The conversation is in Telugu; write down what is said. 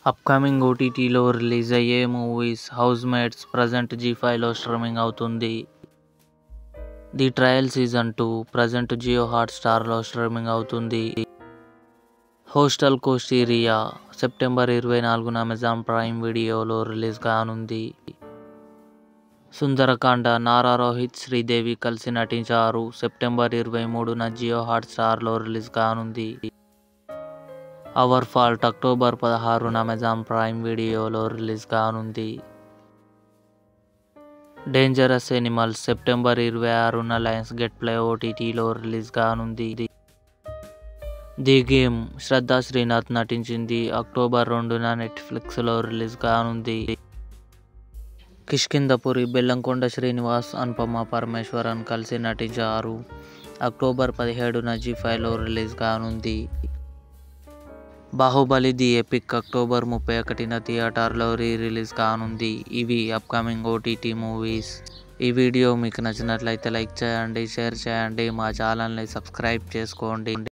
అప్కమింగ్ ఓటీటీలో రిలీజ్ అయ్యే మూవీస్ హౌస్ మేట్స్ ప్రజెంట్ జీ5లో స్ట్రీమింగ్ అవుతుంది. The trial season 2 present Jio హాట్స్టార్లో స్ట్రీమింగ్ అవుతుంది. హోస్టల్ కోస్టీరియా సెప్టెంబర్ 24న అమెజాన్ ప్రైమ్ వీడియోలో రిలీజ్ కానుంది. సుందరకాండ నారా రోహిత్ శ్రీదేవి కలిసి నటించారు. సెప్టెంబర్ 23న జియో హాట్స్టార్లో రిలీజ్ కానుంది. అవర్ ఫాల్ట్ అక్టోబర్ 16న అమెజాన్ ప్రైమ్ వీడియోలో రిలీజ్ కానుంది. డేంజరస్ ఎనిమల్స్ సెప్టెంబర్ 26న లయన్స్ గెట్ ప్లే ఓటీటీలో రిలీజ్ కానుంది. ది గేమ్ శ్రద్ధా శ్రీనాథ్ నటించింది. అక్టోబర్ 2న నెట్ఫ్లిక్స్లో రిలీజ్ కానుంది. కిష్కింధపురి బెల్లంకొండ శ్రీనివాస్ అనుపమ పరమేశ్వరన్ కలిసి నటించారు. అక్టోబర్ 17న జీ5లో రిలీజ్ కానుంది. బాహుబలి ది ఎపిక్ అక్టోబర్ 31న థియేటర్లో రిలీజ్ కానుంది. ఇవి అప్కమింగ్ ఓటీటీ మూవీస్. ఈ వీడియో మీకు నచ్చినట్లయితే లైక్ చేయండి, షేర్ చేయండి, మా ఛానల్ని సబ్స్క్రైబ్ చేసుకోండి.